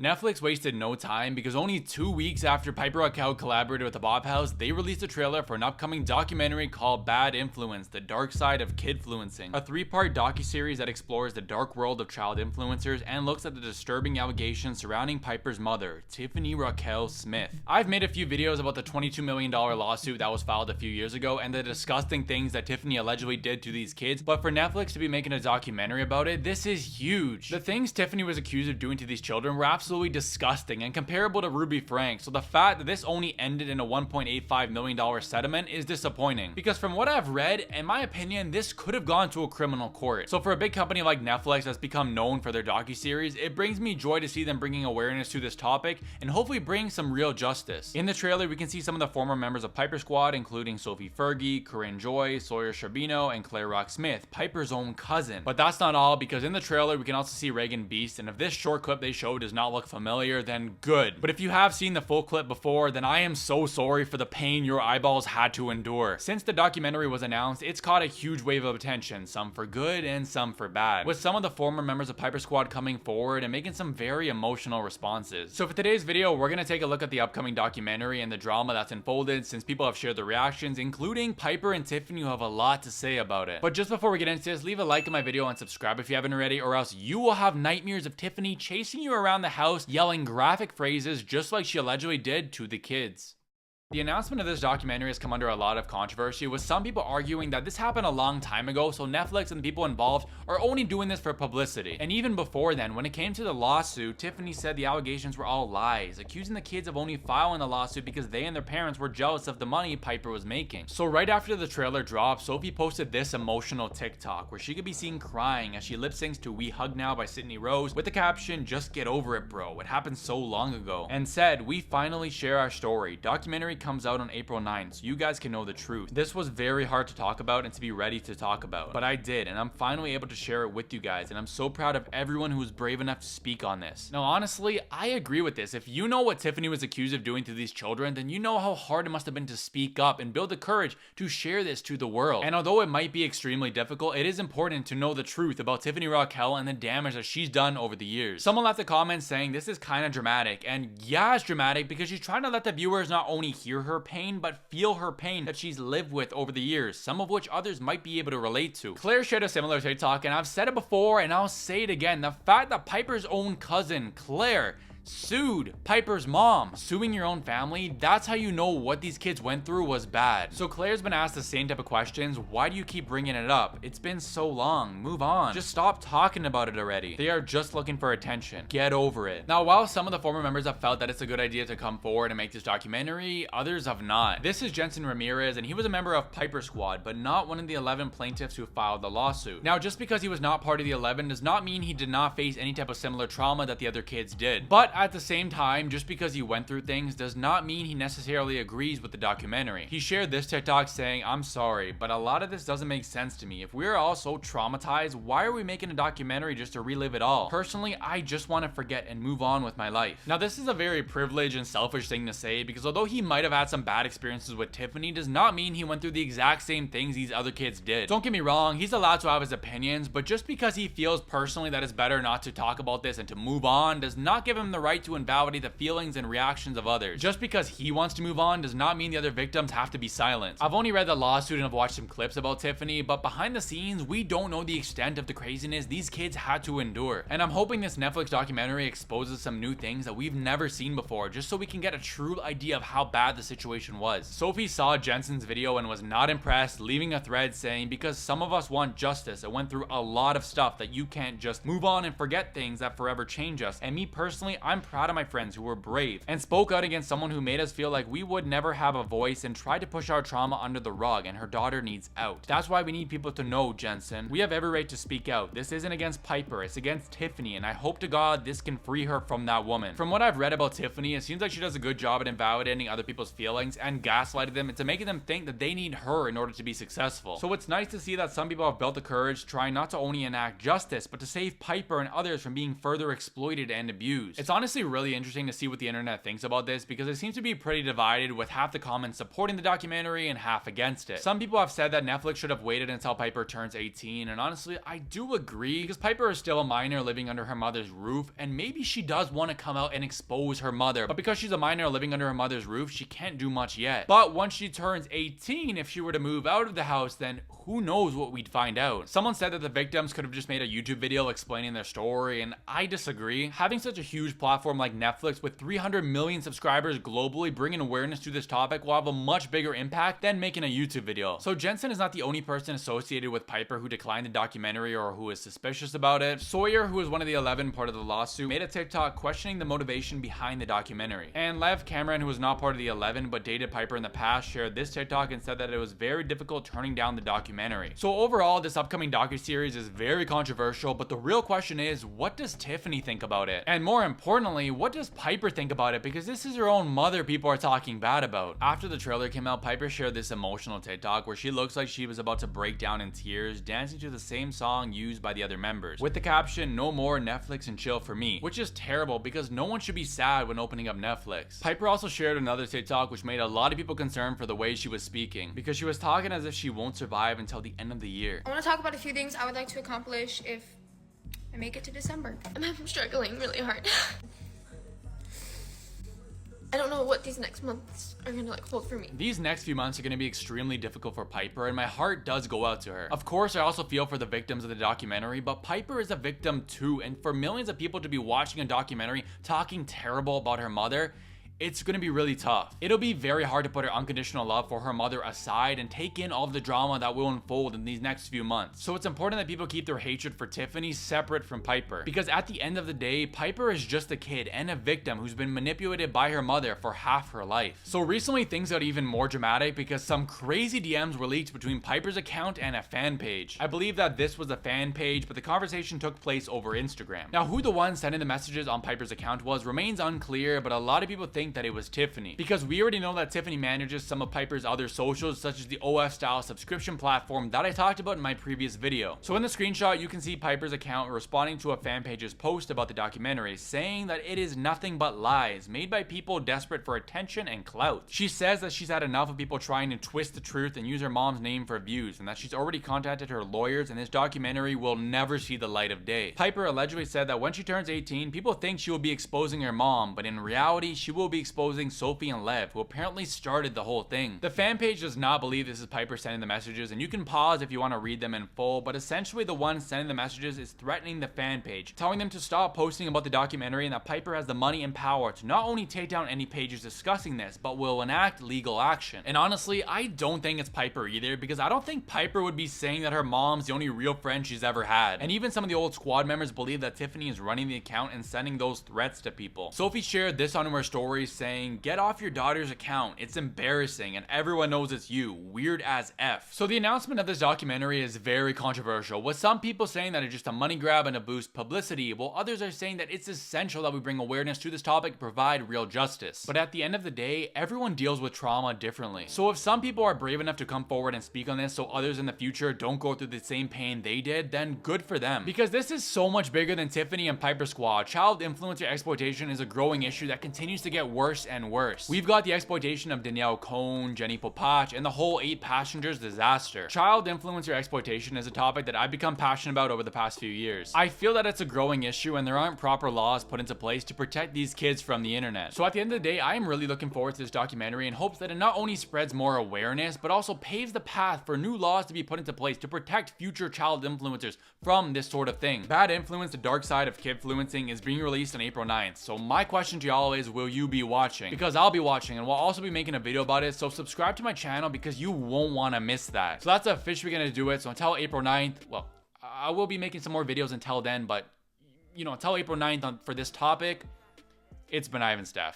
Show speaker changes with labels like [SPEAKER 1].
[SPEAKER 1] Netflix wasted no time because only 2 weeks after Piper Rockelle collaborated with the Bop House, they released a trailer for an upcoming documentary called Bad Influence: The Dark Side of Kidfluencing, a 3-part docuseries that explores the dark world of child influencers and looks at the disturbing allegations surrounding Piper's mother, Tiffany Rockelle Smith. I've made a few videos about the $22 million lawsuit that was filed a few years ago and the disgusting things that Tiffany allegedly did to these kids, but for Netflix to be making a documentary about it, this is huge. The things Tiffany was accused of doing to these children were absolutely disgusting and comparable to Ruby Frank, so the fact that this only ended in a $1.85 million settlement is disappointing, because from what I've read, in my opinion, this could have gone to a criminal court. So for a big company like Netflix that's become known for their docuseries, it brings me joy to see them bringing awareness to this topic and hopefully bring some real justice. In the trailer, we can see some of the former members of Piper Squad, including Sophie, Fergi, Corinne Joy, Sawyer Sherbino, and Claire Rocksmith, Piper's own cousin. But that's not all, because in the trailer we can also see Reagan Beast, and if this short clip they show does not look familiar, then good. But if you have seen the full clip before, then I am so sorry for the pain your eyeballs had to endure. Since the documentary was announced, it's caught a huge wave of attention, some for good and some for bad, with some of the former members of Piper Squad coming forward and making some very emotional responses. So for today's video, we're gonna take a look at the upcoming documentary and the drama that's unfolded, since people have shared their reactions, including Piper and Tiffany, who have a lot to say about it. But just before we get into this, leave a like on my video and subscribe if you haven't already, or else you will have nightmares of Tiffany chasing you around the house yelling graphic phrases just like she allegedly did to the kids. The announcement of this documentary has come under a lot of controversy, with some people arguing that this happened a long time ago, so Netflix and the people involved are only doing this for publicity. And even before then, when it came to the lawsuit, Tiffany said the allegations were all lies, accusing the kids of only filing the lawsuit because they and their parents were jealous of the money Piper was making. So right after the trailer dropped, Sophie posted this emotional TikTok where she could be seen crying as she lip syncs to We Hug Now by Sydney Rose with the caption, "Just get over it, bro. It happened so long ago," and said, "We finally share our story. Documentary comes out on April 9th, so you guys can know the truth. This was very hard to talk about and to be ready to talk about, but I did, and I'm finally able to share it with you guys, and I'm so proud of everyone who was brave enough to speak on this." Now honestly, I agree with this. If you know what Tiffany was accused of doing to these children, then you know how hard it must have been to speak up and build the courage to share this to the world. And although it might be extremely difficult, it is important to know the truth about Tiffany Rockelle and the damage that she's done over the years. Someone left a comment saying this is kind of dramatic, and yeah, it's dramatic because she's trying to let the viewers not only hear her pain, but feel her pain that she's lived with over the years, some of which others might be able to relate to. Claire shared a similar TikTok, and I've said it before and I'll say it again, the fact that Piper's own cousin, Claire, sued Piper's mom. Suing your own family, that's how you know what these kids went through was bad. So Claire's been asked the same type of questions. Why do you keep bringing it up? It's been so long. Move on. Just stop talking about it already. They are just looking for attention. Get over it. Now, while some of the former members have felt that it's a good idea to come forward and make this documentary, others have not. This is Jensen Ramirez, and he was a member of Piper Squad, but not one of the 11 plaintiffs who filed the lawsuit. Now, just because he was not part of the 11 does not mean he did not face any type of similar trauma that the other kids did. But at the same time, just because he went through things does not mean he necessarily agrees with the documentary. He shared this TikTok saying, "I'm sorry, but a lot of this doesn't make sense to me. If we're all so traumatized, why are we making a documentary just to relive it all? Personally, I just want to forget and move on with my life." Now, this is a very privileged and selfish thing to say, because although he might have had some bad experiences with Tiffany, does not mean he went through the exact same things these other kids did. Don't get me wrong, he's allowed to have his opinions, but just because he feels personally that it's better not to talk about this and to move on does not give him the right to invalidate the feelings and reactions of others. Just because he wants to move on does not mean the other victims have to be silent. I've only read the lawsuit and have watched some clips about Tiffany, but behind the scenes, we don't know the extent of the craziness these kids had to endure. And I'm hoping this Netflix documentary exposes some new things that we've never seen before, just so we can get a true idea of how bad the situation was. Sophie saw Jensen's video and was not impressed, leaving a thread saying, "Because some of us want justice and went through a lot of stuff that you can't just move on and forget things that forever change us. And me personally, I'm proud of my friends who were brave and spoke out against someone who made us feel like we would never have a voice and tried to push our trauma under the rug, and her daughter needs out. That's why we need people to know, Jensen. We have every right to speak out. This isn't against Piper, it's against Tiffany, and I hope to God this can free her from that woman." From what I've read about Tiffany, it seems like she does a good job at invalidating other people's feelings and gaslighting them into making them think that they need her in order to be successful. So it's nice to see that some people have built the courage trying not to only enact justice, but to save Piper and others from being further exploited and abused. It's honestly really interesting to see what the internet thinks about this, because it seems to be pretty divided, with half the comments supporting the documentary and half against it. Some people have said that Netflix should have waited until Piper turns 18, and honestly I do agree, because Piper is still a minor living under her mother's roof, and maybe she does want to come out and expose her mother, but because she's a minor living under her mother's roof, she can't do much yet. But once she turns 18, if she were to move out of the house, then who knows what we'd find out. Someone said that the victims could have just made a YouTube video explaining their story, and I disagree. Having such a huge platform like Netflix with 300 million subscribers globally bringing awareness to this topic will have a much bigger impact than making a YouTube video. So Jensen is not the only person associated with Piper who declined the documentary or who is suspicious about it. Sawyer, who is one of the 11 part of the lawsuit, made a TikTok questioning the motivation behind the documentary. And Lev Cameron, who was not part of the 11 but dated Piper in the past, shared this TikTok and said that it was very difficult turning down the documentary. So overall, this upcoming docuseries is very controversial, but the real question is, what does Tiffany think about it? And more importantly, what does Piper think about it? Because this is her own mother people are talking bad about. After the trailer came out, Piper shared this emotional TikTok where she looks like she was about to break down in tears, dancing to the same song used by the other members, with the caption, "No more Netflix and chill for me," which is terrible because no one should be sad when opening up Netflix. Piper also shared another TikTok which made a lot of people concerned for the way she was speaking, because she was talking as if she won't survive until the end of the year.
[SPEAKER 2] I want to talk about a few things I would like to accomplish if I make it to December. I'm struggling really hard. I don't know what these next months are gonna hold for me.
[SPEAKER 1] These next few months are gonna be extremely difficult for Piper, and my heart does go out to her. Of course, I also feel for the victims of the documentary, but Piper is a victim too, and for millions of people to be watching a documentary talking terrible about her mother, it's gonna be really tough. It'll be very hard to put her unconditional love for her mother aside and take in all of the drama that will unfold in these next few months. So it's important that people keep their hatred for Tiffany separate from Piper, because at the end of the day, Piper is just a kid and a victim who's been manipulated by her mother for half her life. So recently things got even more dramatic because some crazy DMs were leaked between Piper's account and a fan page. I believe that this was a fan page, but the conversation took place over Instagram. Now, who the one sending the messages on Piper's account was remains unclear, but a lot of people think that it was Tiffany, because we already know that Tiffany manages some of Piper's other socials, such as the OF style subscription platform that I talked about in my previous video. So in the screenshot, you can see Piper's account responding to a fan page's post about the documentary, saying that it is nothing but lies made by people desperate for attention and clout. She says that she's had enough of people trying to twist the truth and use her mom's name for views, and that she's already contacted her lawyers and this documentary will never see the light of day. Piper allegedly said that when she turns 18, people think she will be exposing her mom, but in reality, she will be exposing Sophie and Lev, who apparently started the whole thing. The fan page does not believe this is Piper sending the messages, and you can pause if you want to read them in full, but essentially the one sending the messages is threatening the fan page, telling them to stop posting about the documentary and that Piper has the money and power to not only take down any pages discussing this, but will enact legal action. And honestly, I don't think it's Piper either, because I don't think Piper would be saying that her mom's the only real friend she's ever had. And even some of the old squad members believe that Tiffany is running the account and sending those threats to people. Sophie shared this on her story saying, "Get off your daughter's account. It's embarrassing and everyone knows it's you. Weird as F." So the announcement of this documentary is very controversial, with some people saying that it's just a money grab and to boost publicity, while others are saying that it's essential that we bring awareness to this topic and provide real justice. But at the end of the day, everyone deals with trauma differently. So if some people are brave enough to come forward and speak on this so others in the future don't go through the same pain they did, then good for them. Because this is so much bigger than Tiffany and Piper Squad. Child influencer exploitation is a growing issue that continues to get worse and worse. We've got the exploitation of Danielle Cohn, Jenny Popach, and the whole 8 passengers disaster. Child influencer exploitation is a topic that I've become passionate about over the past few years. I feel that it's a growing issue and there aren't proper laws put into place to protect these kids from the internet. So at the end of the day, I am really looking forward to this documentary in hopes that it not only spreads more awareness, but also paves the path for new laws to be put into place to protect future child influencers from this sort of thing. Bad Influence, The Dark Side of Kidfluencing is being released on April 9th. So my question to y'all is, will you be watching? Because I'll be watching and we'll also be making a video about it, so subscribe to my channel because you won't want to miss that. So that's officially gonna do it. So until April 9th, well, I will be making some more videos until then, but you know, until April 9th for this topic, it's been IvanSteff.